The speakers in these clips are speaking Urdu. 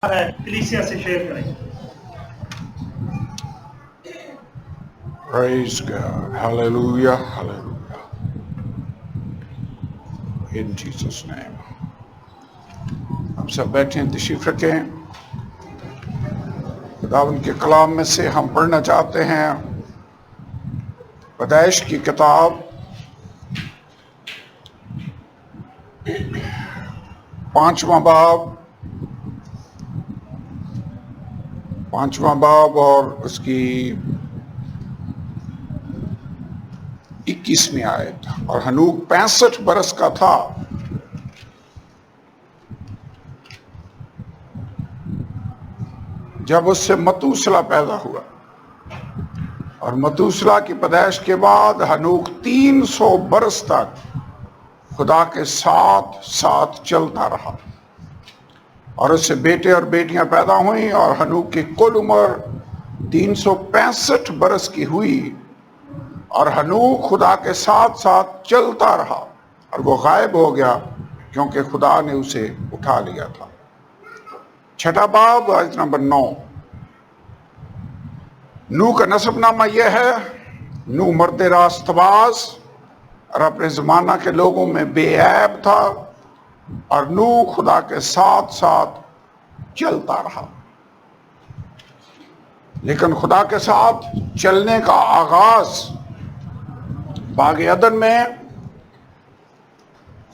کلیسیا سے شیئر کریں. Praise God. Hallelujah. Hallelujah. In Jesus' name. ہم سب بیٹھیں تشریف رکھیں. خداوند کے کلام میں سے ہم پڑھنا چاہتے ہیں پیدائش کی کتاب 5واں باب اور اس کی 21ویں آیت. اور ہنوک 65 برس کا تھا جب اس سے متوسلا پیدا ہوا، اور متوسلا کی پیدائش کے بعد ہنوک 300 برس تک خدا کے ساتھ چلتا رہا، اور اس سے بیٹے اور بیٹیاں پیدا ہوئیں، اور ہنوک کی کل عمر 365 برس کی ہوئی. اور ہنوک خدا کے ساتھ چلتا رہا، اور وہ غائب ہو گیا کیونکہ خدا نے اسے اٹھا لیا تھا. 6واں باب آیت نمبر 9. نوح کا نسب نامہ یہ ہے: نوح مرد راست باز اور اپنے زمانہ کے لوگوں میں بے عیب تھا، اور نوح خدا کے ساتھ چلتا رہا. لیکن خدا کے ساتھ چلنے کا آغاز باغ عدن میں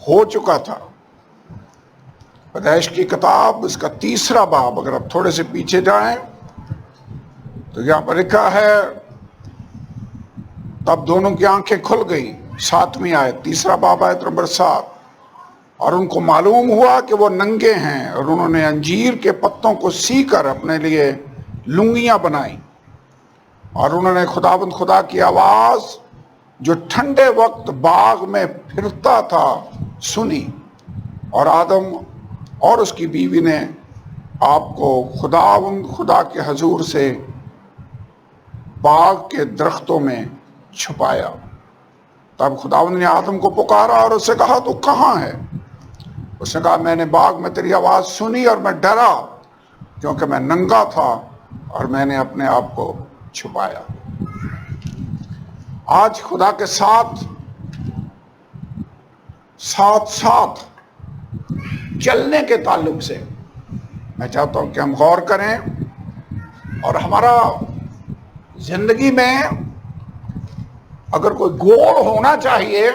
ہو چکا تھا. پیدائش کی کتاب اس کا 3 باب، اگر آپ تھوڑے سے پیچھے جائیں تو یہاں پر لکھا ہے: تب دونوں کی آنکھیں کھل گئیں. 7ویں آیت، 3 باب آیت نمبر 7. اور ان کو معلوم ہوا کہ وہ ننگے ہیں، اور انہوں نے انجیر کے پتوں کو سی کر اپنے لیے لنگیاں بنائیں. اور انہوں نے خداوند خدا کی آواز جو ٹھنڈے وقت باغ میں پھرتا تھا سنی. اور آدم اور اس کی بیوی نے آپ کو خداوند خدا کے حضور سے باغ کے درختوں میں چھپایا. تب خداوند نے آدم کو پکارا اور اس سے کہا: تو کہاں ہے؟ اس نے کہا: میں نے باغ میں تیری آواز سنی اور میں ڈرا کیونکہ میں ننگا تھا، اور میں نے اپنے آپ کو چھپایا. آج خدا کے ساتھ چلنے کے تعلق سے میں چاہتا ہوں کہ ہم غور کریں، اور ہمارا زندگی میں اگر کوئی گول ہونا چاہیے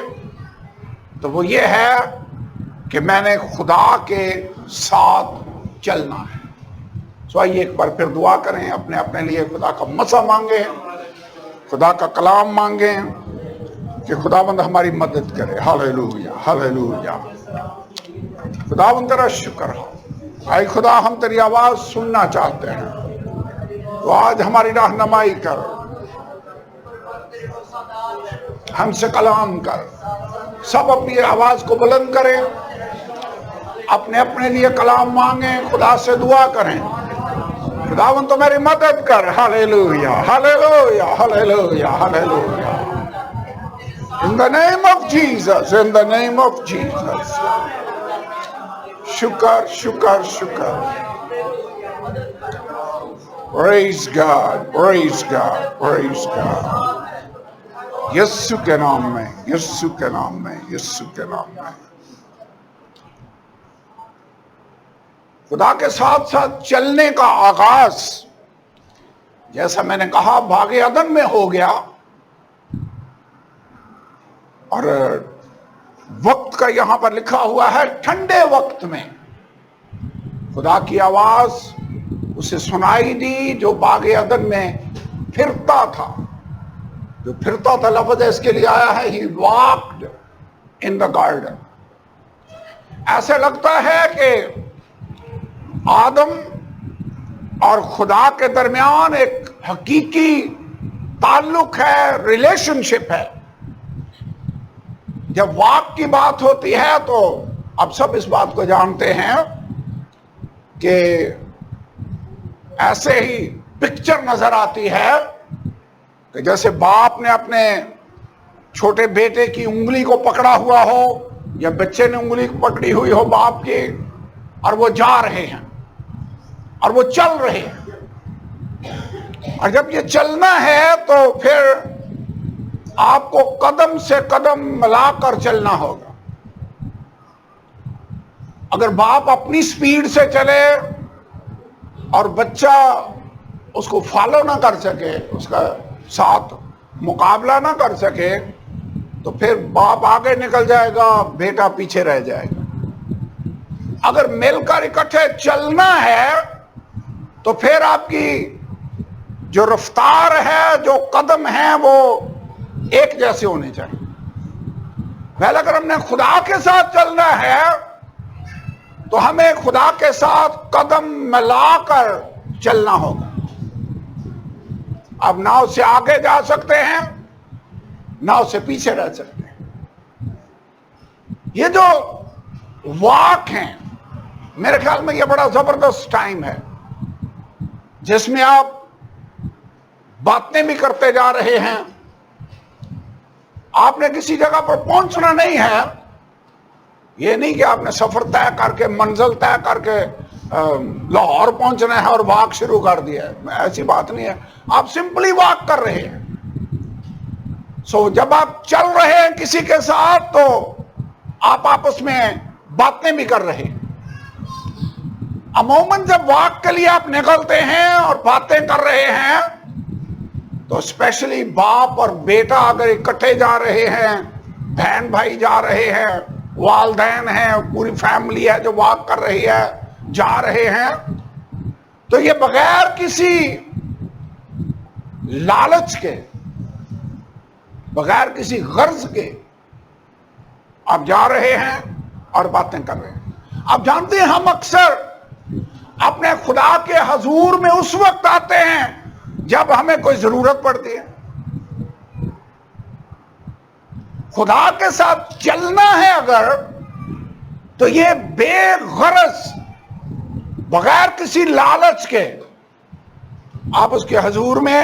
تو وہ یہ ہے کہ میں نے خدا کے ساتھ چلنا ہے. سو آئیے ایک بار پھر دعا کریں، اپنے لیے خدا کا مسا مانگیں، خدا کا کلام مانگیں کہ خداوند ہماری مدد کرے. ہاللیلویا ہاللیلویا. خداوند تیرا شکر ہو. اے خدا، ہم تیری آواز سننا چاہتے ہیں، تو آج ہماری رہنمائی کر، ہم سے کلام کر. سب اپنی آواز کو بلند کریں، اپنے لیے کلام مانگیں، خدا سے دعا کریں: خداوند تو میری مدد کر. ہاللیلویا ہاللیلویا ہاللیلویا ہاللیلویا. In the name of Jesus, in the name of Jesus. شکر شکر شکر. Praise God, praise God, praise God. یسوع کے نام میں، یسوع کے نام میں، یسوع کے نام میں. خدا کے ساتھ چلنے کا آغاز، جیسا میں نے کہا، باغ عدن میں ہو گیا. اور وقت کا یہاں پر لکھا ہوا ہے ٹھنڈے وقت میں خدا کی آواز اسے سنائی دی جو باغ عدن میں پھرتا تھا. جو پھرتا تھا لفظ اس کے لیے آیا ہے he walked in the garden. ایسے لگتا ہے کہ آدم اور خدا کے درمیان ایک حقیقی تعلق ہے، ریلیشن شپ ہے. جب واک کی بات ہوتی ہے تو اب سب اس بات کو جانتے ہیں کہ ایسے ہی پکچر نظر آتی ہے کہ جیسے باپ نے اپنے چھوٹے بیٹے کی انگلی کو پکڑا ہوا ہو، یا بچے نے انگلی پکڑی ہوئی ہو باپ کی، اور وہ جا رہے ہیں. اور وہ چل رہے ہیں. اور جب یہ چلنا ہے تو پھر آپ کو قدم سے قدم ملا کر چلنا ہوگا. اگر باپ اپنی سپیڈ سے چلے اور بچہ اس کو فالو نہ کر سکے, اس کا ساتھ مقابلہ نہ کر سکے, تو پھر باپ آگے نکل جائے گا, بیٹا پیچھے رہ جائے گا. اگر مل کر اکٹھے چلنا ہے تو پھر آپ کی جو رفتار ہے, جو قدم ہیں, وہ ایک جیسے ہونے چاہیے. پہلے اگر ہم نے خدا کے ساتھ چلنا ہے تو ہمیں خدا کے ساتھ قدم ملا کر چلنا ہوگا. اب نہ اس سے آگے جا سکتے ہیں نہ اس سے پیچھے رہ سکتے ہیں. یہ جو واک ہیں, میرے خیال میں یہ بڑا زبردست ٹائم ہے جس میں آپ باتیں بھی کرتے جا رہے ہیں. آپ نے کسی جگہ پر پہنچنا نہیں ہے. یہ نہیں کہ آپ نے سفر طے کر کے, منزل طے کر کے لاہور پہنچنا ہے اور واک شروع کر دیا ہے. ایسی بات نہیں ہے. آپ سمپلی واک کر رہے ہیں. جب آپ چل رہے ہیں کسی کے ساتھ تو آپ آپس میں باتیں بھی کر رہے ہیں. عموماً جب واک کے لیے آپ نکلتے ہیں اور باتیں کر رہے ہیں تو اسپیشلی باپ اور بیٹا اگر اکٹھے جا رہے ہیں, بہن بھائی جا رہے ہیں, والدین ہیں, پوری فیملی ہے جو واک کر رہی ہے, جا رہے ہیں, تو یہ بغیر کسی لالچ کے, بغیر کسی غرض کے آپ جا رہے ہیں اور باتیں کر رہے ہیں. آپ جانتے ہیں ہم اکثر اپنے خدا کے حضور میں اس وقت آتے ہیں جب ہمیں کوئی ضرورت پڑتی ہے. خدا کے ساتھ چلنا ہے اگر, تو یہ بے غرض, بغیر کسی لالچ کے آپ اس کے حضور میں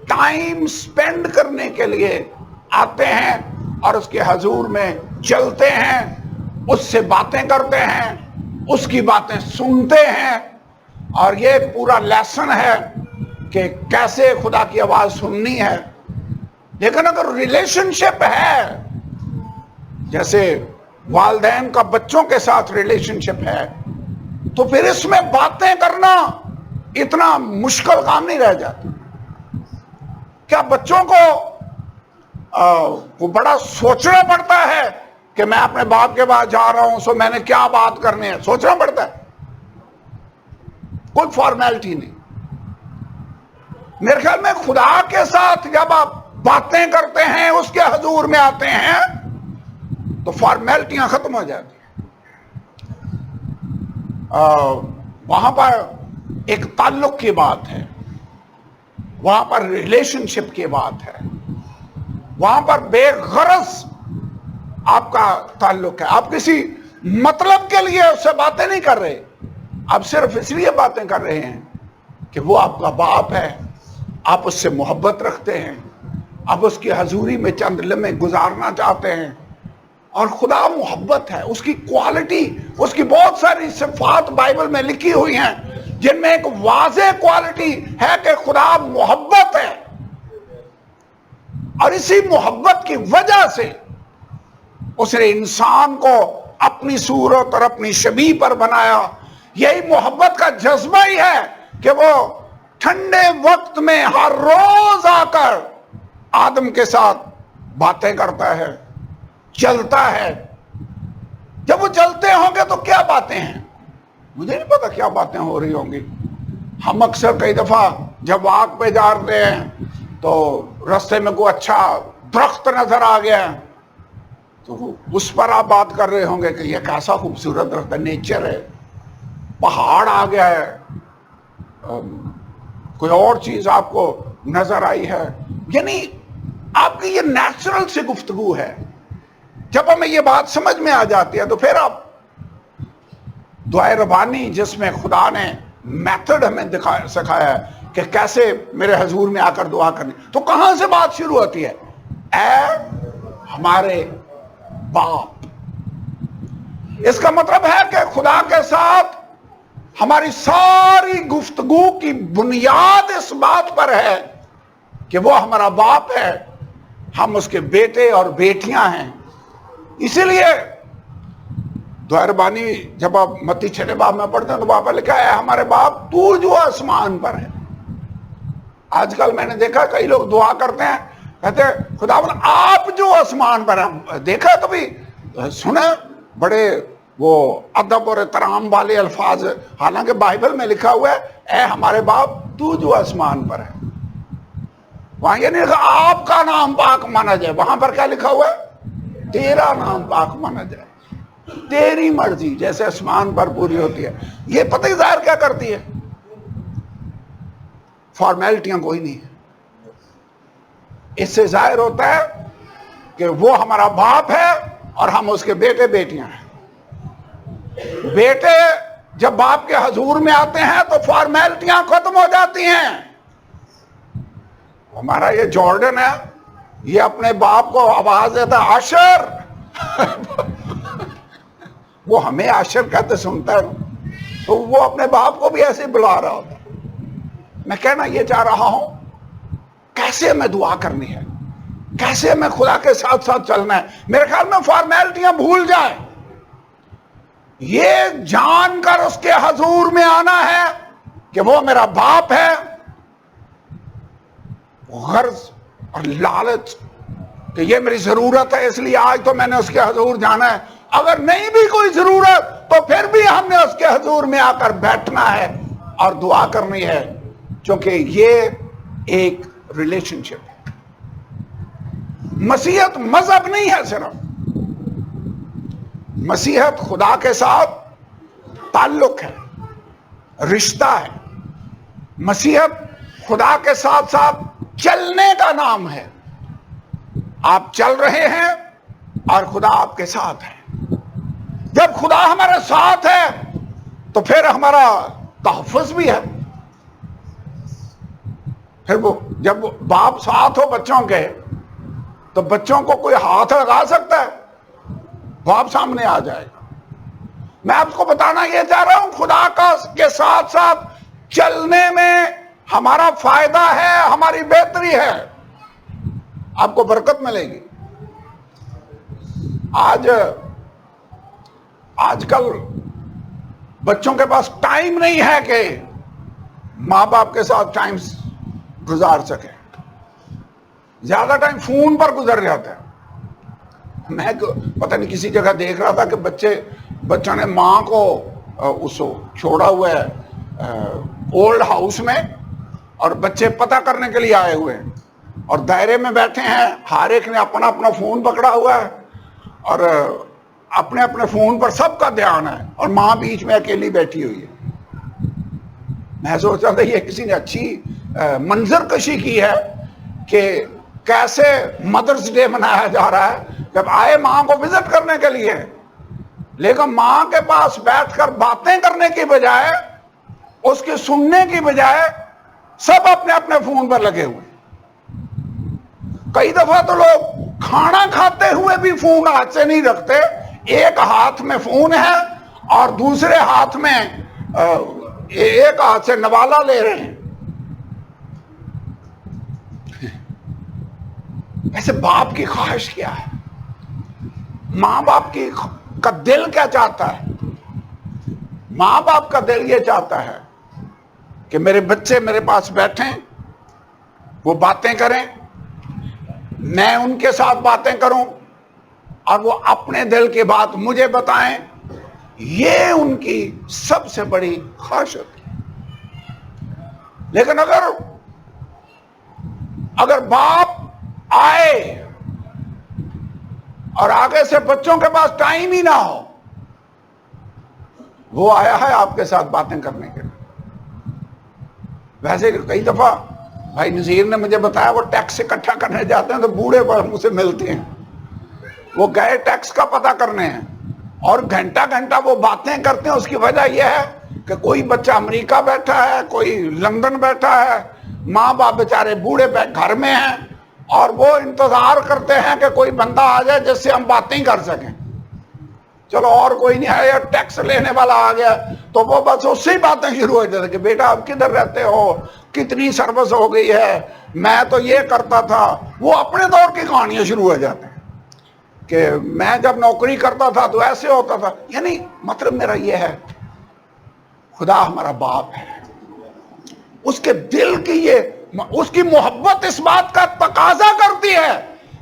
ٹائم سپینڈ کرنے کے لیے آتے ہیں اور اس کے حضور میں چلتے ہیں, اس سے باتیں کرتے ہیں, اس کی باتیں سنتے ہیں. اور یہ ایک پورا لیسن ہے کہ کیسے خدا کی آواز سننی ہے. لیکن اگر ریلیشن شپ ہے, جیسے والدین کا بچوں کے ساتھ ریلیشن شپ ہے, تو پھر اس میں باتیں کرنا اتنا مشکل کام نہیں رہ جاتا. کیا بچوں کو بڑا سوچنا پڑتا ہے کہ میں اپنے باپ کے پاس جا رہا ہوں, سو میں نے کیا بات کرنی ہے؟ سوچنا پڑتا ہے, کوئی فارمیلٹی نہیں. میرے خیال میں خدا کے ساتھ جب آپ باتیں کرتے ہیں, اس کے حضور میں آتے ہیں, تو فارمیلٹیاں ختم ہو جاتی ہیں. وہاں پر ایک تعلق کی بات ہے, وہاں پر ریلیشن شپ کی بات ہے, وہاں پر بے غرض آپ کا تعلق ہے. آپ کسی مطلب کے لیے اس سے باتیں نہیں کر رہے, آپ صرف اس لیے باتیں کر رہے ہیں کہ وہ آپ کا باپ ہے, آپ اس سے محبت رکھتے ہیں, آپ اس کی حضوری میں چند لمحے گزارنا چاہتے ہیں. اور خدا محبت ہے, اس کی کوالٹی, اس کی بہت ساری صفات بائبل میں لکھی ہوئی ہیں جن میں ایک واضح کوالٹی ہے کہ خدا محبت ہے. اور اسی محبت کی وجہ سے اس نے انسان کو اپنی صورت اور اپنی شبیہ پر بنایا. یہی محبت کا جذبہ ہی ہے کہ وہ ٹھنڈے وقت میں ہر روز آ کر آدم کے ساتھ باتیں کرتا ہے, چلتا ہے. جب وہ چلتے ہوں گے تو کیا باتیں ہیں, مجھے نہیں پتا کیا باتیں ہو رہی ہوں گی. ہم اکثر کئی دفعہ جب واک پہ جا رہے ہیں تو رستے میں کوئی اچھا درخت نظر آ گیا تو اس پر آپ بات کر رہے ہوں گے کہ یہ کیسا خوبصورت درخت ہے, نیچر ہے. پہاڑ آ گیا ہے, کوئی اور چیز آپ کو نظر آئی ہے, یعنی آپ کی یہ نیچرل سی گفتگو ہے. جب ہمیں یہ بات سمجھ میں آ جاتی ہے تو پھر آپ دعائے ربانی, جس میں خدا نے میتھڈ ہمیں سکھایا ہے کہ کیسے میرے حضور میں آ کر دعا کرنی, تو کہاں سے بات شروع ہوتی ہے؟ اے ہمارے باپ. اس کا مطلب ہے کہ خدا کے ساتھ ہماری ساری گفتگو کی بنیاد اس بات پر ہے کہ وہ ہمارا باپ ہے، ہم اس کے بیٹے اور بیٹیاں ہیں۔ اسی لیے دعائے ربانی جب آپ متی 6 باب میں پڑھتے ہیں تو وہاں پر لکھا ہے ہمارے باپ تو جو آسمان پر ہے۔ آج کل میں نے دیکھا کئی لوگ دعا کرتے ہیں، کہتے ہیں خداوند آپ جو آسمان پر ہیں۔ دیکھا کبھی سنا بڑے وہ ادب اور احترام والے الفاظ، حالانکہ بائبل میں لکھا ہوا ہے اے ہمارے باپ تو جو آسمان پر ہے۔ وہاں یہ نہیں لکھا آپ کا نام پاک مانا جائے، وہاں پر کیا لکھا ہوا ہے تیرا نام پاک مانا جائے، تیری مرضی جیسے آسمان پر پوری ہوتی ہے۔ یہ پتہ ہی ظاہر کیا کرتی ہے؟ فارمیلٹیاں کوئی نہیں ہے۔ اس سے ظاہر ہوتا ہے کہ وہ ہمارا باپ ہے اور ہم اس کے بیٹے بیٹیاں ہیں۔ بیٹے جب باپ کے حضور میں آتے ہیں تو فارمیلٹیاں ختم ہو جاتی ہیں۔ ہمارا یہ جارڈن ہے، یہ اپنے باپ کو آواز دیتا ہے عاشر، وہ ہمیں عاشر کہتے سنتا ہے، تو وہ اپنے باپ کو بھی ایسے بلا رہا ہوتا ہے۔ میں کہنا یہ چاہ رہا ہوں کیسے ہمیں دعا کرنی ہے، کیسے ہمیں خدا کے ساتھ ساتھ چلنا ہے۔ میرے خیال میں فارمیلٹیاں بھول جائیں، یہ جان کر اس کے حضور میں آنا ہے کہ وہ میرا باپ ہے۔ غرض اور لالچ کہ یہ میری ضرورت ہے اس لیے آج تو میں نے اس کے حضور جانا ہے، اگر نہیں بھی کوئی ضرورت تو پھر بھی ہم نے اس کے حضور میں آ کر بیٹھنا ہے اور دعا کرنی ہے، کیونکہ یہ ایک ریلیشن شپ ہے۔ مسیحیت مذہب نہیں ہے، صرف مسیحیت خدا کے ساتھ تعلق ہے، رشتہ ہے۔ مسیحیت خدا کے ساتھ ساتھ چلنے کا نام ہے۔ آپ چل رہے ہیں اور خدا آپ کے ساتھ ہے۔ جب خدا ہمارے ساتھ ہے تو پھر ہمارا تحفظ بھی ہے۔ پھر وہ جب باپ ساتھ ہو بچوں کے تو بچوں کو کوئی ہاتھ لگا سکتا ہے؟ باپ سامنے آ جائے گا۔ میں آپ کو بتانا یہ چاہ رہا ہوں خدا کے ساتھ ساتھ چلنے میں ہمارا فائدہ ہے، ہماری بہتری ہے، آپ کو برکت ملے گی۔ آج کل بچوں کے پاس ٹائم نہیں ہے کہ ماں باپ کے ساتھ ٹائم گزار سکے، زیادہ ٹائم فون پر گزر جاتا ہے۔ میں پتہ نہیں کسی جگہ دیکھ رہا تھا کہ بچوں نے ماں کو اس چھوڑا ہوا ہے اولڈ ہاؤس میں، اور بچے پتہ کرنے کے لیے آئے ہوئے ہیں اور دائرے میں بیٹھے ہیں، ہر ایک نے اپنا اپنا فون پکڑا ہوا ہے اور اپنے اپنے فون پر سب کا دھیان ہے، اور ماں بیچ میں اکیلی بیٹھی ہوئی ہے۔ میں سوچ رہا تھا یہ کسی نے اچھی منظر کشی کی ہے کہ کیسے مدرس ڈے منایا جا رہا ہے، جب آئے ماں کو وزٹ کرنے کے لیے، لیکن ماں کے پاس بیٹھ کر باتیں کرنے کی بجائے، اس کی سننے کی بجائے سب اپنے اپنے فون پر لگے ہوئے۔ کئی دفعہ تو لوگ کھانا کھاتے ہوئے بھی فون ہاتھ سے نہیں رکھتے، ایک ہاتھ میں فون ہے اور دوسرے ہاتھ میں ایک ہاتھ سے نوالا لے رہے ہیں۔ ایسے باپ کی خواہش کیا ہے؟ ماں باپ کا دل کیا چاہتا ہے؟ ماں باپ کا دل یہ چاہتا ہے کہ میرے بچے میرے پاس بیٹھیں، وہ باتیں کریں، میں ان کے ساتھ باتیں کروں اور وہ اپنے دل کی بات مجھے بتائیں۔ یہ ان کی سب سے بڑی خواہش ہوتی ہے۔ لیکن اگر باپ آئے اور آگے سے بچوں کے پاس ٹائم ہی نہ ہو، وہ آیا ہے آپ کے ساتھ باتیں کرنے کے لیے۔ ویسے کئی دفعہ بھائی نذیر نے مجھے بتایا وہ ٹیکس اکٹھا کرنے جاتے ہیں تو بوڑھے مجھ سے ملتے ہیں، وہ گئے ٹیکس کا پتہ کرنے ہیں اور گھنٹہ گھنٹہ وہ باتیں کرتے ہیں۔ اس کی وجہ یہ ہے کہ کوئی بچہ امریکہ بیٹھا ہے، کوئی لندن بیٹھا ہے، ماں باپ بیچارے بوڑھے گھر میں ہیں اور وہ انتظار کرتے ہیں کہ کوئی بندہ آ جائے جس سے ہم باتیں کر سکیں۔ چلو اور کوئی نہیں ہے، ٹیکس لینے والا آ گیا تو وہ بس اس سے باتیں شروع ہو جاتی کہ بیٹا آپ کدھر رہتے ہو، کتنی سروس ہو گئی ہے، میں تو یہ کرتا تھا. وہ اپنے دور کی کہانیاں شروع ہو جاتے ہیں کہ میں جب نوکری کرتا تھا تو ایسے ہوتا تھا. یعنی مطلب میرا یہ ہے، خدا ہمارا باپ ہے، اس کے دل کی اس کی محبت اس بات کا تقاضا کرتی ہے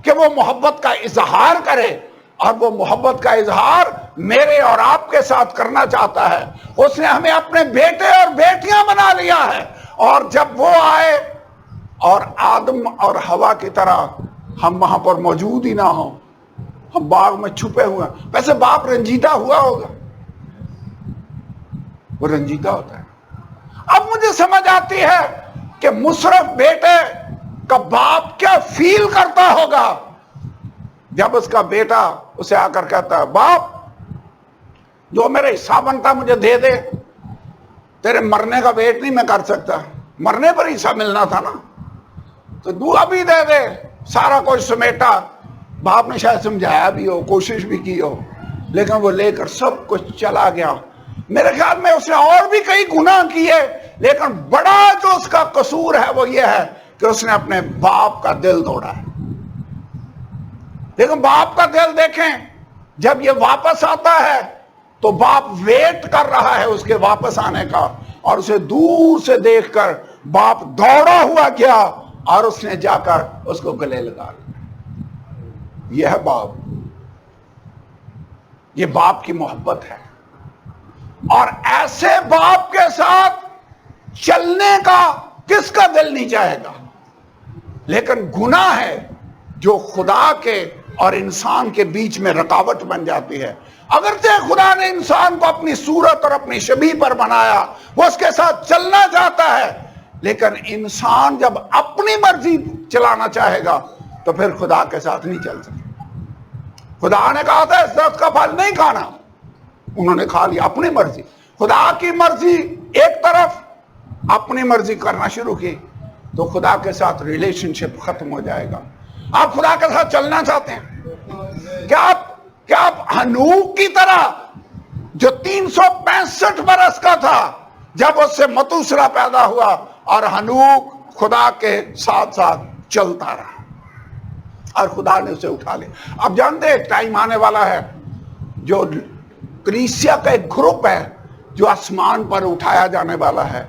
کہ وہ محبت کا اظہار کرے، اور وہ محبت کا اظہار میرے اور آپ کے ساتھ کرنا چاہتا ہے. اس نے ہمیں اپنے بیٹے اور بیٹیاں بنا لیا ہے، اور جب وہ آئے اور آدم اور حوا کی طرح ہم وہاں پر موجود ہی نہ ہوں، ہم باغ میں چھپے ہوئے ہیں. ویسے باپ رنجیدہ ہوا ہوگا، وہ رنجیدہ ہوتا ہے. اب مجھے سمجھ آتی ہے کہ مصرف بیٹے کا باپ کیا فیل کرتا ہوگا جب اس کا بیٹا اسے آ کر کہتا ہے باپ جو میرا حصہ بنتا مجھے دے دے، تیرے مرنے کا ویٹ نہیں میں کر سکتا، مرنے پر حصہ ملنا تھا نا، تو تو ابھی دے دے. سارا کچھ سمیٹا، باپ نے شاید سمجھایا بھی ہو، کوشش بھی کی ہو، لیکن وہ لے کر سب کچھ چلا گیا. میرے خیال میں اس نے اور بھی کئی گناہ کیے، لیکن بڑا جو اس کا قصور ہے وہ یہ ہے کہ اس نے اپنے باپ کا دل توڑا ہے. لیکن باپ کا دل دیکھیں، جب یہ واپس آتا ہے تو باپ ویٹ کر رہا ہے اس کے واپس آنے کا، اور اسے دور سے دیکھ کر باپ دوڑا ہوا گیا اور اس نے جا کر اس کو گلے لگا لیا. یہ ہے باپ، یہ باپ کی محبت ہے. اور ایسے باپ کے ساتھ چلنے کا کس کا دل نہیں چاہے گا؟ لیکن گناہ ہے جو خدا کے اور انسان کے بیچ میں رکاوٹ بن جاتی ہے. اگرچہ خدا نے انسان کو اپنی صورت اور اپنی شبیہ پر بنایا، وہ اس کے ساتھ چلنا چاہتا ہے، لیکن انسان جب اپنی مرضی چلانا چاہے گا تو پھر خدا کے ساتھ نہیں چل سکتا. خدا نے کہا تھا اس درخت کا پھل نہیں کھانا، انہوں نے کھا لیا اپنی مرضی. خدا کی مرضی ایک طرف، اپنی مرضی کرنا شروع کی تو خدا کے ساتھ ریلیشن شپ ختم ہو جائے گا. آپ خدا کے ساتھ چلنا چاہتے ہیں؟ کیا آپ ہنوک کی طرح جو 365 برس کا تھا جب اس سے متوسرا پیدا ہوا، اور ہنوک خدا کے ساتھ ساتھ چلتا رہا اور خدا نے اسے اٹھا لیا. اب جانتے ہیں ٹائم آنے والا ہے جو کلیسیا کا ایک گروپ ہے جو آسمان پر اٹھایا جانے والا ہے،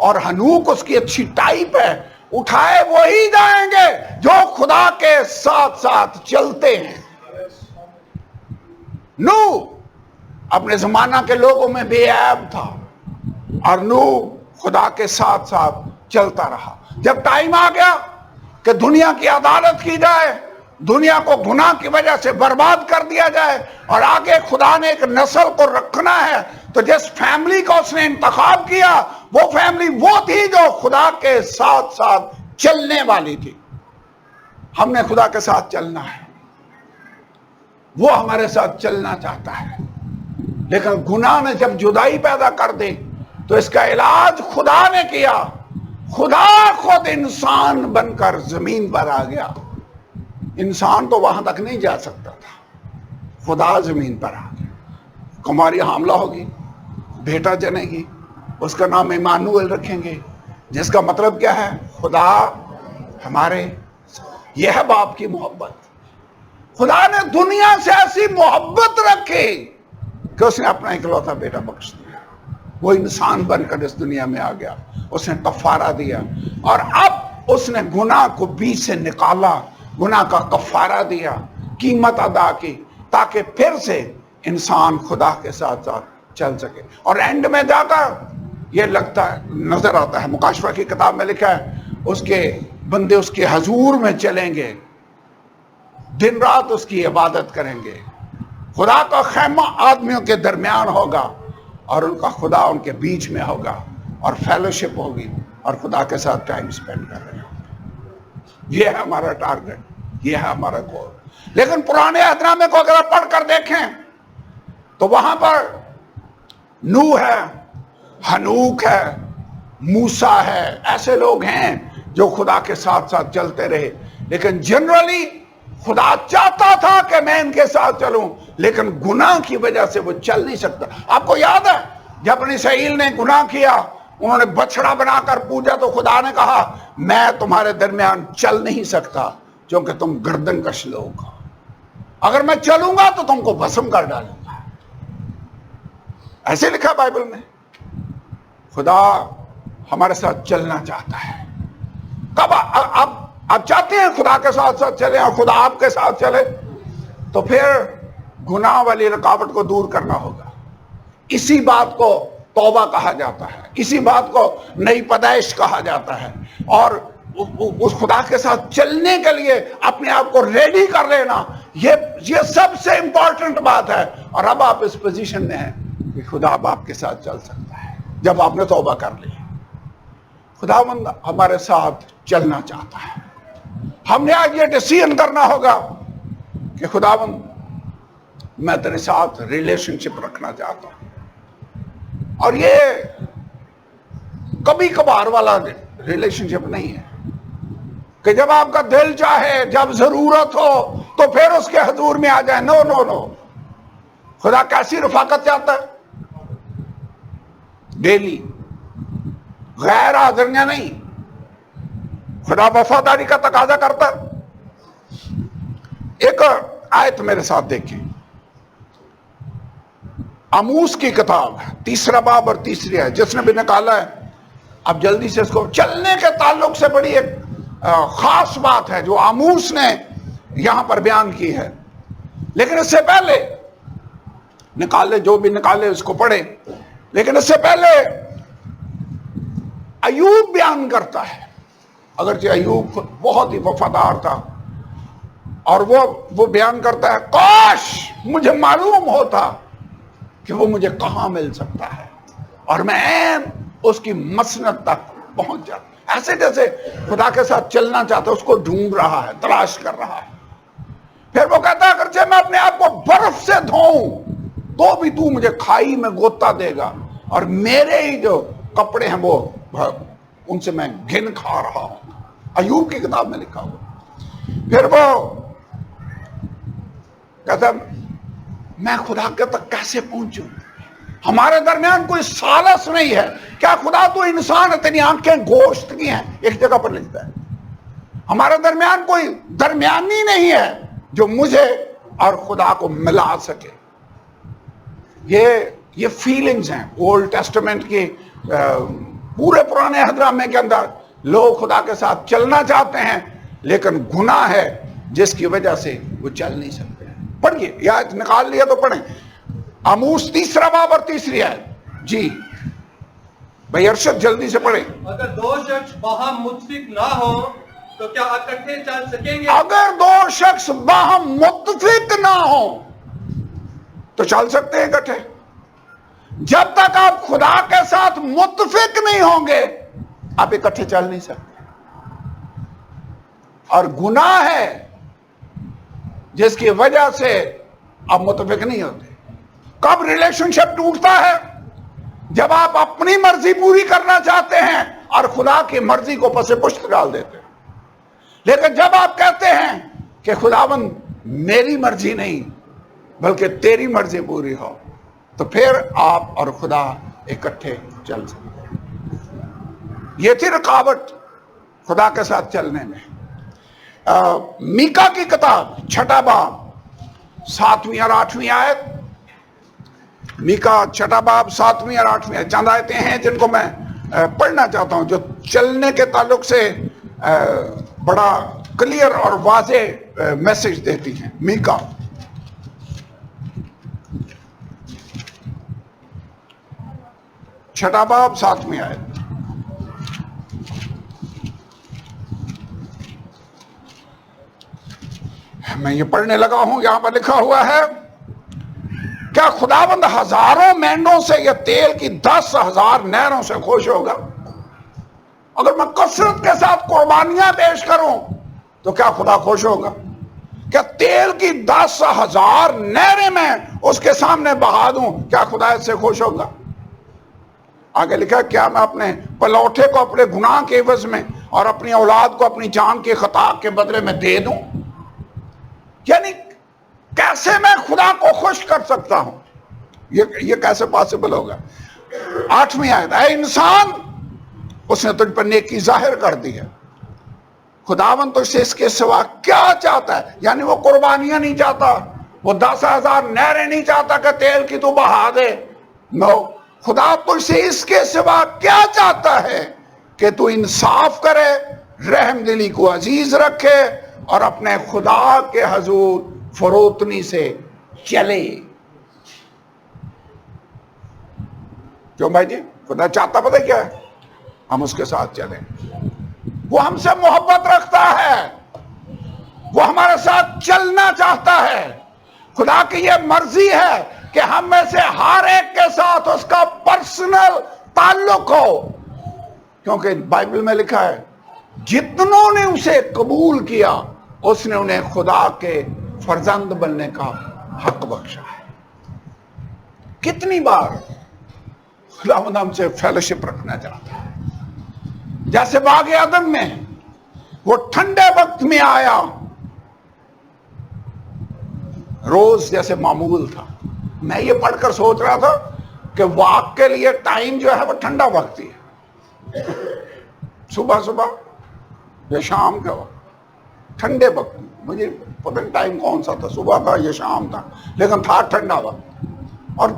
اور ہنوک اس کی اچھی ٹائپ ہے. اٹھائے وہی جائیں گے جو خدا کے ساتھ ساتھ چلتے ہیں. نو اپنے زمانہ کے لوگوں میں بے عیب تھا، اور نو خدا کے ساتھ ساتھ چلتا رہا. جب ٹائم آ گیا کہ دنیا کی عدالت کی جائے، دنیا کو گناہ کی وجہ سے برباد کر دیا جائے، اور آگے خدا نے ایک نسل کو رکھنا ہے، تو جس فیملی کو اس نے انتخاب کیا وہ فیملی وہ تھی جو خدا کے ساتھ ساتھ چلنے والی تھی. ہم نے خدا کے ساتھ چلنا ہے، وہ ہمارے ساتھ چلنا چاہتا ہے. لیکن گناہ نے جب جدائی پیدا کر دی تو اس کا علاج خدا نے کیا. خدا خود انسان بن کر زمین پر آ گیا. انسان تو وہاں تک نہیں جا سکتا تھا، خدا زمین پر آ گیا. کماری حاملہ ہوگی، بیٹا جنے گی، اس کا نام ایمانویل رکھیں گے، جس کا مطلب کیا ہے؟ خدا ہمارے. یہ ہے باپ کی محبت. خدا نے دنیا سے ایسی محبت رکھی کہ اس نے اپنا اکلوتا بیٹا بخش دیا. وہ انسان بن کر اس دنیا میں آ گیا، اس نے کفارہ دیا، اور اب اس نے گناہ کو بیچ سے نکالا، گناہ کا کفارہ دیا، قیمت ادا کی، تاکہ پھر سے انسان خدا کے ساتھ ساتھ چل سکے. اور اینڈ میں جا کر یہ لگتا ہے، نظر آتا ہے، مکاشفہ کی کتاب میں لکھا ہے، اس کے بندے اس کے حضور میں چلیں گے، دن رات اس کی عبادت کریں گے. خدا کا خیمہ آدمیوں کے درمیان ہوگا، اور ان کا خدا ان کے بیچ میں ہوگا، اور فیلوشپ ہوگی، اور خدا کے ساتھ ٹائم سپینڈ کر رہے ہیں. یہ ہے ہمارا ٹارگٹ، یہ ہے ہمارا گول. لیکن پرانے عہد نامے کو اگر آپ پڑھ کر دیکھیں تو وہاں پر نوح ہے، ہنوک ہے، موسیٰ ہے، ایسے لوگ ہیں جو خدا کے ساتھ ساتھ چلتے رہے. لیکن جنرلی خدا چاہتا تھا کہ میں ان کے ساتھ چلوں، لیکن گناہ کی وجہ سے وہ چل نہیں سکتا۔ آپ کو یاد ہے جب بنی اسرائیل نے گناہ کیا، انہوں نے بچڑا بنا کر پوجا، تو خدا نے کہا میں تمہارے درمیان چل نہیں سکتا کیونکہ تم گردن کش لوگ ہو، اگر میں چلوں گا تو تم کو بھسم کر ڈالوں گا۔ ایسے لکھا بائبل میں۔ خدا ہمارے ساتھ چلنا چاہتا ہے۔ کب آپ چاہتے ہیں خدا کے ساتھ ساتھ چلیں اور خدا آپ کے ساتھ چلے، تو پھر گناہ والی رکاوٹ کو دور کرنا ہوگا۔ اسی بات کو توبہ کہا جاتا ہے، اسی بات کو نئی پیدائش کہا جاتا ہے، اور اس خدا کے ساتھ چلنے کے لیے اپنے آپ کو ریڈی کر لینا، یہ سب سے امپورٹنٹ بات ہے۔ اور اب آپ اس پوزیشن میں ہیں کہ خدا اب آپ کے ساتھ چل سکتا ہے جب آپ نے توبہ کر لی۔ خداوند ہمارے ساتھ چلنا چاہتا ہے۔ ہم نے آج یہ ڈیسیژن کرنا ہوگا کہ خداوند میں تیرے ساتھ ریلیشن شپ رکھنا چاہتا ہوں، اور یہ کبھی کبھار والا ریلیشن شپ نہیں ہے کہ جب آپ کا دل چاہے، جب ضرورت ہو تو پھر اس کے حضور میں آ جائیں۔ نو نو نو، خدا کیسی رفاقت چاہتا ہے؟ ڈیلی، غیر حاضریاں نہیں۔ خدا وفاداری کا تقاضا کرتا ہے۔ ایک آیت میرے ساتھ دیکھیں، آموس کی کتاب 3 باب اور 3 آیت، جس نے بھی نکالا ہے اب جلدی سے اس کو۔ چلنے کے تعلق سے بڑی ایک خاص بات ہے جو آموس نے یہاں پر بیان کی ہے، لیکن اس سے پہلے نکالے، جو بھی نکالے اس کو پڑھے، لیکن اس سے پہلے ایوب بیان کرتا ہے۔ اگرچہ ایوب بہت ہی وفادار تھا، اور وہ بیان کرتا ہے، کاش مجھے معلوم ہوتا کہ وہ مجھے کہاں مل سکتا ہے اور میں اس کی مسند تک پہنچ جاتا۔ ایسے جیسے خدا کے ساتھ چلنا چاہتا ہے، اس کو ڈھونڈ رہا ہے، تلاش کر رہا ہے۔ پھر وہ کہتا ہے اگرچہ میں اپنے آپ کو برف سے دھوؤں تو بھی تو مجھے کھائی میں غوطہ دے گا، اور میرے ہی جو کپڑے ہیں وہ ان سے میں گھن کھا رہا ہوں۔ ایوب کی کتاب میں لکھا ہوا۔ پھر وہ کہتا میں خدا کے تک کیسے پہنچوں؟ ہمارے درمیان کوئی سالس نہیں ہے۔ کیا خدا تو انسان ہے، تیری آنکھیں گوشت کی ہیں؟ ایک جگہ پر لکھتا ہے ہمارے درمیان کوئی درمیانی نہیں ہے جو مجھے اور خدا کو ملا سکے۔ یہ فیلنگز ہیں اولڈ ٹیسٹمنٹ کی، پورے پرانے عہد کے اندر لوگ خدا کے ساتھ چلنا چاہتے ہیں، لیکن گناہ ہے جس کی وجہ سے وہ چل نہیں سکتے۔ پڑھیے، یا نکال لیا تو پڑھیں، آموس 3 باب اور 3 آیت۔ جی بھائی ارشد جلدی سے پڑھیں۔ اگر 2 شخص باہم متفق نہ ہو تو کیا اکٹھے چل سکیں گے؟ اگر 2 شخص باہم متفق نہ ہو تو چل سکتے ہیں اکٹھے؟ جب تک آپ خدا کے ساتھ متفق نہیں ہوں گے آپ اکٹھے چل نہیں سکتے۔ اور گناہ ہے جس کی وجہ سے آپ متفق نہیں ہوتے۔ کب ریلیشن شپ ٹوٹتا ہے؟ جب آپ اپنی مرضی پوری کرنا چاہتے ہیں اور خدا کی مرضی کو پس پشت ڈال دیتے ہیں۔ لیکن جب آپ کہتے ہیں کہ خداوند میری مرضی نہیں بلکہ تیری مرضی پوری ہو، تو پھر آپ اور خدا اکٹھے چل سکتے ہیں۔ یہ تھی رکاوٹ خدا کے ساتھ چلنے میں۔ میکا کی کتاب 6 باب 7ویں اور 8ویں آیت۔ میکا 6 باب 7ویں اور 8ویں آیت، چند آیتیں ہیں جن کو میں پڑھنا چاہتا ہوں جو چلنے کے تعلق سے بڑا کلیئر اور واضح میسج دیتی ہیں۔ میکا 6 باب 7ویں آیت۔ میں یہ پڑھنے لگا ہوں، یہاں پر لکھا ہوا ہے، کیا خداوند ہزاروں مینڈوں سے یا تیل کی 10,000 نہروں سے خوش ہوگا؟ اگر میں کثرت کے ساتھ قربانیاں پیش کروں تو کیا خدا خوش ہوگا؟ کیا تیل کی 10,000 نہریں میں اس کے سامنے بہا دوں، کیا خدا اس سے خوش ہوگا؟ آگے لکھا، کیا میں اپنے پلوٹے کو اپنے گناہ کے عوض میں اور اپنی اولاد کو اپنی جان کی خطا کے بدلے میں دے دوں؟ یعنی کیسے میں خدا کو خوش کر سکتا ہوں؟ یہ کیسے پاسبل ہوگا؟ 8ویں آیت، اے انسان اس نے تجھ پر نیکی ظاہر کر دی ہے، خداوند تو سے اس کے سوا کیا چاہتا ہے؟ یعنی وہ قربانیاں نہیں چاہتا، وہ 10,000 نہریں نہیں چاہتا کہ تیل کی تو بہا دے، نو، خدا تجھ سے اس کے سوا کیا چاہتا ہے کہ تو انصاف کرے، رحم دلی کو عزیز رکھے اور اپنے خدا کے حضور فروتنی سے چلے۔ کیوں بھائی جی؟ خدا چاہتا پتہ کیا ہے؟ ہم اس کے ساتھ چلیں۔ وہ ہم سے محبت رکھتا ہے، وہ ہمارے ساتھ چلنا چاہتا ہے۔ خدا کی یہ مرضی ہے کہ ہم میں سے ہر ایک کے ساتھ اس کا پرسنل تعلق ہو، کیونکہ بائبل میں لکھا ہے جتنوں نے اسے قبول کیا اس نے انہیں خدا کے فرزند بننے کا حق بخشا ہے۔ کتنی بار خداوند ہم سے فیلوشپ رکھنا چاہتا ہے، جیسے باغ عدن میں وہ ٹھنڈے وقت میں آیا، روز جیسے معمول تھا۔ میں یہ پڑھ کر سوچ رہا تھا کہ واک کے لیے ٹائم جو ہے وہ ٹھنڈا وقت ہی ہے، صبح صبح یا شام کا وقت، ٹھنڈے وقت۔ مجھے پتہ نہیں ٹائم کون سا تھا، صبح تھا یا شام تھا، لیکن تھا ٹھنڈا وقت، اور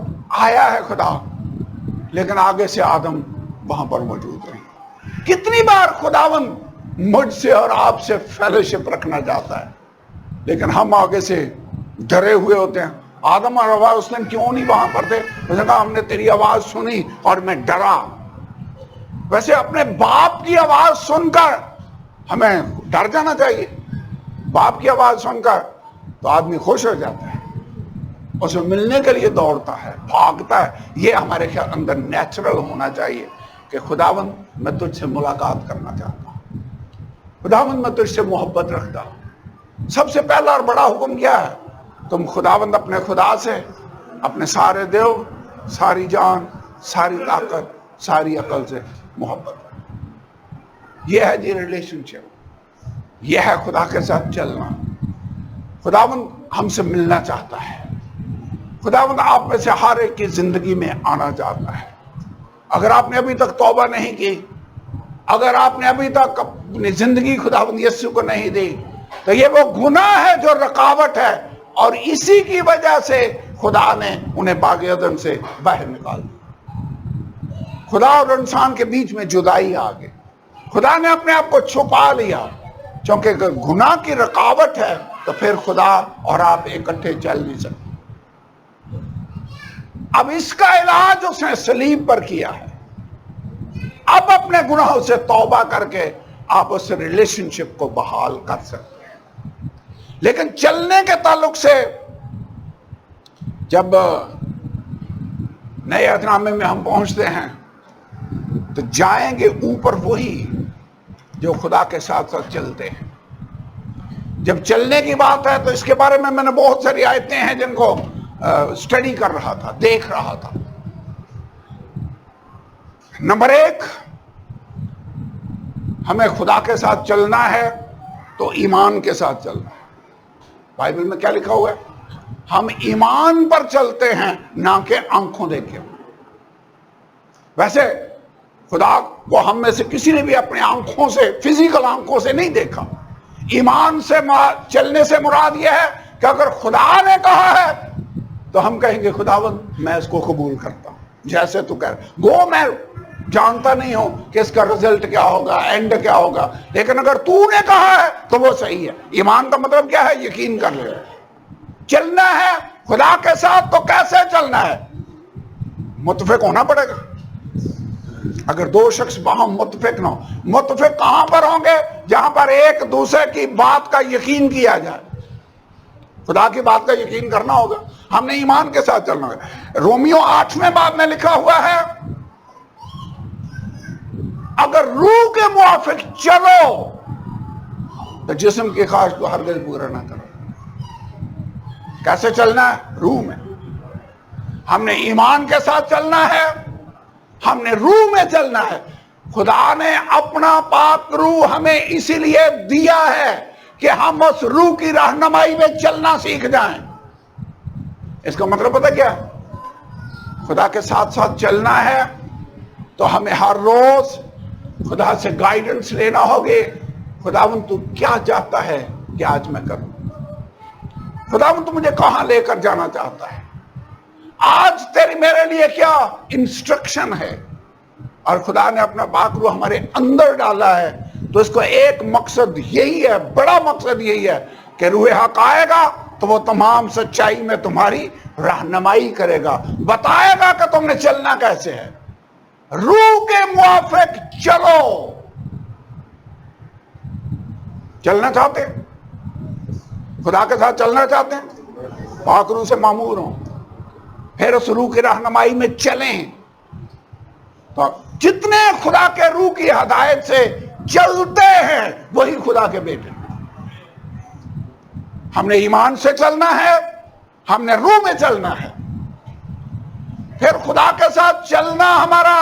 آیا ہے خدا، لیکن آگے سے آدم وہاں پر موجود رہے۔ کتنی بار خداوند مجھ سے اور آپ سے فیلوشپ رکھنا چاہتا ہے، لیکن ہم آگے سے ڈرے ہوئے ہوتے ہیں۔ آدم اور حوا اس دن کیوں نہیں وہاں پر تھے؟ اس نے کہا ہم نے تیری آواز سنی اور میں ڈرا۔ ویسے اپنے باپ کی آواز سن کر ہمیں ڈر جانا چاہیے۔ باپ کی آواز سن کر تو آدمی خوش ہو جاتا ہے، اسے ملنے کے لیے دوڑتا ہے، بھاگتا ہے۔ یہ ہمارے خیال اندر نیچرل ہونا چاہیے کہ خداوند میں تجھ سے ملاقات کرنا چاہتا ہوں، خداوند میں تجھ سے محبت رکھتا ہوں۔ سب سے پہلا اور بڑا حکم کیا ہے؟ تم خداوند اپنے خدا سے اپنے سارے دل، ساری جان، ساری طاقت، ساری عقل سے محبت کرو۔ یہ ہے جی ریلیشن شپ، یہ ہے خدا کے ساتھ چلنا۔ خداوند ہم سے ملنا چاہتا ہے، خداوند آپ میں سے ہر ایک کی زندگی میں آنا چاہتا ہے۔ اگر آپ نے ابھی تک توبہ نہیں کی، اگر آپ نے ابھی تک اپنی زندگی خداوند یسوع کو نہیں دی، تو یہ وہ گناہ ہے جو رکاوٹ ہے، اور اسی کی وجہ سے خدا نے انہیں باغ عدن سے باہر نکال دیا۔ خدا اور انسان کے بیچ میں جدائی آ گئی، خدا نے اپنے آپ کو چھپا لیا، چونکہ اگر گناہ کی رکاوٹ ہے تو پھر خدا اور آپ اکٹھے چل نہیں سکتے۔ اب اس کا علاج اس نے صلیب پر کیا ہے۔ اب اپنے گناہوں سے توبہ کر کے آپ اس ریلیشن شپ کو بحال کر سکتے ہیں۔ لیکن چلنے کے تعلق سے جب نئے عہد نامے میں ہم پہنچتے ہیں تو جائیں گے اوپر وہی جو خدا کے ساتھ ساتھ چلتے ہیں۔ جب چلنے کی بات ہے تو اس کے بارے میں نے بہت ساری آیتیں ہیں جن کو اسٹڈی کر رہا تھا، دیکھ رہا تھا۔ نمبر 1، ہمیں خدا کے ساتھ چلنا ہے تو ایمان کے ساتھ چلنا ہے۔ بائبل میں کیا لکھا ہوا ہے؟ ہم ایمان پر چلتے ہیں، نہ کہ آنکھوں دیکھے۔ ویسے خدا کو ہم میں سے کسی نے بھی اپنے آنکھوں سے، فزیکل آنکھوں سے نہیں دیکھا۔ ایمان سے چلنے سے مراد یہ ہے کہ اگر خدا نے کہا ہے تو ہم کہیں گے خداوند میں اس کو قبول کرتا ہوں، جیسے تو کہہ رہا۔ گو میں جانتا نہیں ہوں کہ اس کا رزلٹ کیا ہوگا، اینڈ کیا ہوگا، لیکن اگر تو نے کہا ہے تو وہ صحیح ہے۔ ایمان کا مطلب کیا ہے؟ یقین کر لے۔ چلنا ہے خدا کے ساتھ تو کیسے چلنا ہے؟ متفق ہونا پڑے گا۔ اگر دو شخص باہم متفق نہ ہو، متفق کہاں پر ہوں گے؟ جہاں پر ایک دوسرے کی بات کا یقین کیا جائے۔ خدا کی بات کا یقین کرنا ہوگا، ہم نے ایمان کے ساتھ چلنا ہوگا۔ رومیو 8ویں باب میں لکھا ہوا ہے اگر روح کے موافق چلو تو جسم کی خواہش کو ہرگز پورا نہ کرو۔ کیسے چلنا ہے؟ روح میں۔ ہم نے ایمان کے ساتھ چلنا ہے، ہم نے روح میں چلنا ہے۔ خدا نے اپنا پاک روح ہمیں اسی لیے دیا ہے کہ ہم اس روح کی رہنمائی میں چلنا سیکھ جائیں. اس کا مطلب پتہ کیا ہے؟ خدا کے ساتھ ساتھ چلنا ہے تو ہمیں ہر روز خدا سے گائیڈنس لینا ہوگی. خداوند تو کیا چاہتا ہے کہ آج میں کروں؟ خداوند تو مجھے کہاں لے کر جانا چاہتا ہے؟ آج تیری میرے لیے کیا انسٹرکشن ہے؟ اور خدا نے اپنا پاک روح ہمارے اندر ڈالا ہے تو اس کو ایک مقصد یہی ہے, بڑا مقصد یہی ہے کہ روح حق آئے گا تو وہ تمام سچائی میں تمہاری رہنمائی کرے گا, بتائے گا کہ تم نے چلنا کیسے ہے. روح کے موافق چلو. چلنا چاہتے ہیں؟ خدا کے ساتھ چلنا چاہتے ہیں؟ پاک روح سے معمور ہوں, پھر اس روح کی رہنمائی میں چلیں. تو جتنے خدا کے روح کی ہدایت سے چلتے ہیں وہی خدا کے بیٹے. ہم نے ایمان سے چلنا ہے, ہم نے روح میں چلنا ہے. پھر خدا کے ساتھ چلنا ہمارا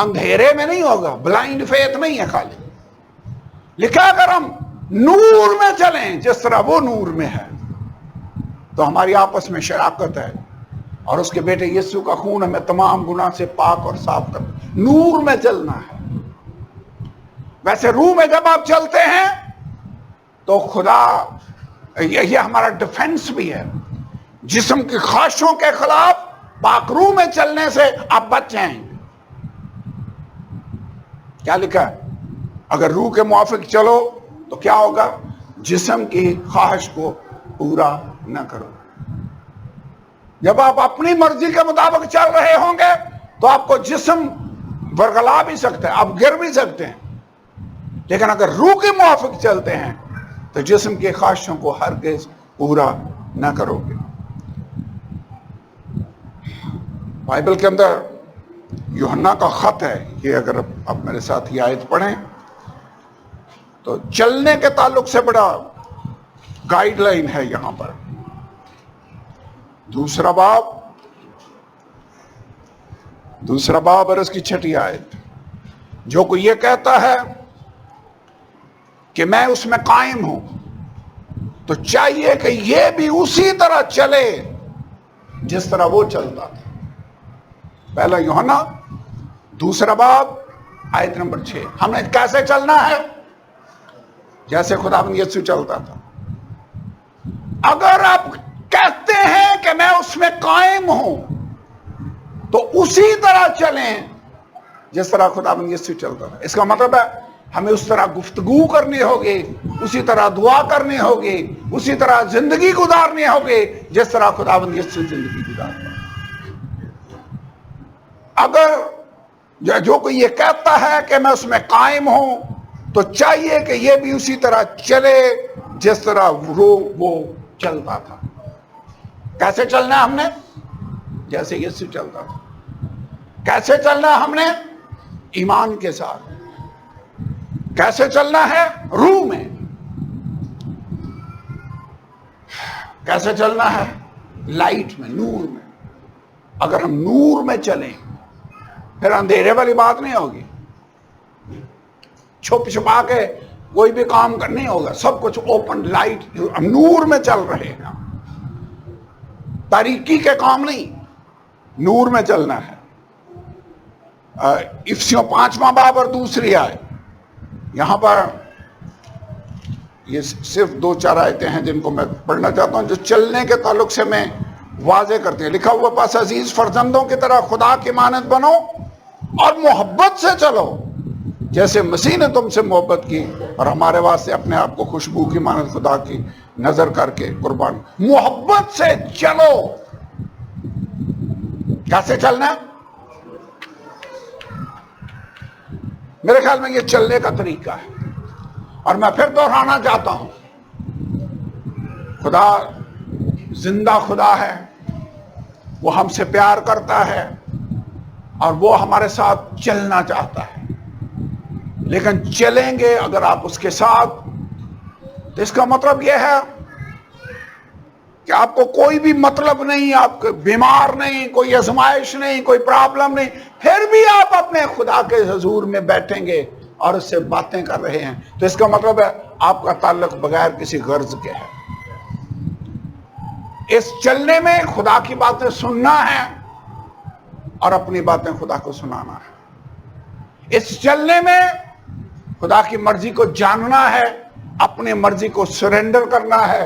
اندھیرے میں نہیں ہوگا, بلائنڈ فیتھ نہیں ہے خالی. لکھا اگر ہم نور میں چلیں جس طرح وہ نور میں ہے تو ہماری آپس میں شراکت ہے, اور اس کے بیٹے یسوع کا خون ہمیں تمام گناہ سے پاک اور صاف کرتا ہے. نور میں چلنا ہے. ویسے روح میں جب آپ چلتے ہیں تو خدا, یہ ہمارا ڈیفنس بھی ہے. جسم کی خواہشوں کے خلاف پاک روح میں چلنے سے آپ بچ جائیں گے. کیا لکھا ہے؟ اگر روح کے موافق چلو تو کیا ہوگا؟ جسم کی خواہش کو پورا نہ کرو. جب آپ اپنی مرضی کے مطابق چل رہے ہوں گے تو آپ کو جسم ورگلا بھی سکتا ہے, آپ گر بھی سکتے ہیں. لیکن اگر روح کے موافق چلتے ہیں تو جسم کی خواہشوں کو ہرگز پورا نہ کرو گے. بائبل کے اندر یوحنا کا خط ہے, یہ اگر آپ میرے ساتھ یہ آیت پڑھیں تو چلنے کے تعلق سے بڑا گائیڈ لائن ہے یہاں پر. دوسرا باب اور اس کی 6 آیت. جو کوئی یہ کہتا ہے کہ میں اس میں قائم ہوں تو چاہیے کہ یہ بھی اسی طرح چلے جس طرح وہ چلتا تھا. پہلا یوحنا دوسرا باب آیت نمبر 6. ہم نے کیسے چلنا ہے؟ جیسے خداوند یسوع چلتا تھا. اگر آپ کہتے ہیں کہ میں اس میں قائم ہوں تو اسی طرح چلیں جس طرح خداوند یسوع چلتا تھا. اس کا مطلب ہے ہمیں اس طرح گفتگو کرنی ہوگی, اسی طرح دعا کرنی ہوگی, اسی طرح زندگی گزارنی ہوگی جس طرح خداوند یسوع زندگی گزارتا. اگر جو کوئی یہ کہتا ہے کہ میں اس میں قائم ہوں تو چاہیے کہ یہ بھی اسی طرح چلے جس طرح وہ چلتا تھا. کیسے چلنا ہے ہم نے؟ جیسے یسوع چلتا تھا. کیسے چلنا ہے ہم نے؟ ایمان کے ساتھ. کیسے چلنا ہے؟ روح میں. کیسے چلنا ہے؟ لائٹ میں, نور میں. اگر ہم نور میں چلیں پھر اندھیرے والی بات نہیں ہوگی, چھپ چھپا کے کوئی بھی کام نہیں ہوگا, سب کچھ اوپن لائٹ. ہم نور میں چل رہے ہیں, تاریکی کے کام نہیں, نور میں چلنا ہے. افسیوں 5واں باب اور دوسری آیت. یہاں پر یہ صرف 2-4 آیتیں ہیں جن کو میں پڑھنا چاہتا ہوں جو چلنے کے تعلق سے میں واضح کرتے ہیں. لکھا ہوا پاس عزیز فرزندوں کی طرح خدا کی مانند بنو اور محبت سے چلو جیسے مسیح نے تم سے محبت کی اور ہمارے واسطے اپنے آپ کو خوشبو کی مانند خدا کی نظر کر کے قربان. محبت سے چلو. کیسے چلنا ہے؟ میرے خیال میں یہ چلنے کا طریقہ ہے. اور میں پھر دہرانا چاہتا ہوں, خدا زندہ خدا ہے, وہ ہم سے پیار کرتا ہے اور وہ ہمارے ساتھ چلنا چاہتا ہے. لیکن چلیں گے اگر آپ اس کے ساتھ تو اس کا مطلب یہ ہے کہ آپ کو کوئی بھی مطلب نہیں, آپ بیمار نہیں, کوئی آزمائش نہیں, کوئی پرابلم نہیں, پھر بھی آپ اپنے خدا کے حضور میں بیٹھیں گے اور اس سے باتیں کر رہے ہیں، تو اس کا مطلب ہے آپ کا تعلق بغیر کسی غرض کے ہے۔ اس چلنے میں خدا کی باتیں سننا ہے اور اپنی باتیں خدا کو سنانا ہے۔ اس چلنے میں خدا کی مرضی کو جاننا ہے، اپنی مرضی کو سرنڈر کرنا ہے،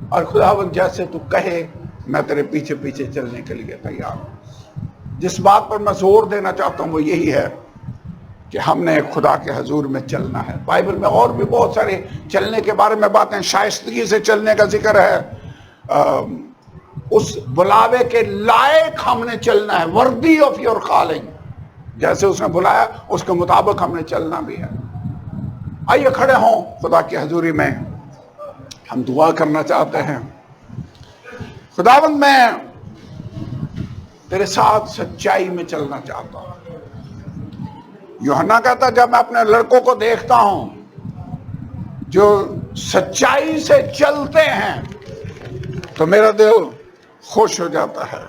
اور خداوند جیسے تو کہے میں تیرے پیچھے پیچھے چلنے کے لیے تیار ہوں۔ جس بات پر میں زور دینا چاہتا ہوں وہ یہی ہے کہ ہم نے خدا کے حضور میں چلنا ہے۔ بائبل میں اور بھی بہت سارے چلنے کے بارے میں باتیں، شائستگی سے چلنے کا ذکر ہے، اس بلاوے کے لائق ہم نے چلنا ہے، worthy of your calling، جیسے اس نے بلایا اس کے مطابق ہم نے چلنا بھی ہے۔ آئیے کھڑے ہوں خدا کی حضوری میں، ہم دعا کرنا چاہتے ہیں۔ خداوند میں تیرے ساتھ سچائی میں چلنا چاہتا ہوں۔ یوحنا کہتا جب میں اپنے لڑکوں کو دیکھتا ہوں جو سچائی سے چلتے ہیں تو میرا دل خوش ہو جاتا ہے۔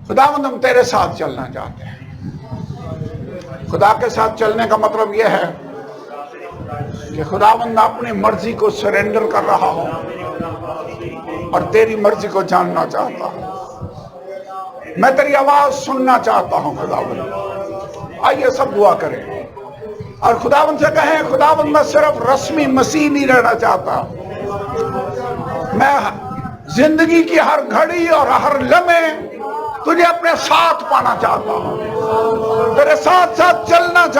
خداوند ہم تیرے ساتھ چلنا چاہتے ہیں۔ خدا کے ساتھ چلنے کا مطلب یہ ہے کہ خداوند میں اپنی مرضی کو سرنڈر کر رہا ہوں اور تیری مرضی کو جاننا چاہتا ہوں۔ میں تیری آواز سننا چاہتا ہوں خداوند۔ آئیے سب دعا کریں اور خداوند سے کہیں خداوند میں صرف رسمی مسیح نہیں رہنا چاہتا، میں زندگی کی ہر گھڑی اور ہر لمحے تجھے اپنے ساتھ پانا چاہتا ہوں، تیرے ساتھ ساتھ چلنا چاہتا ہوں۔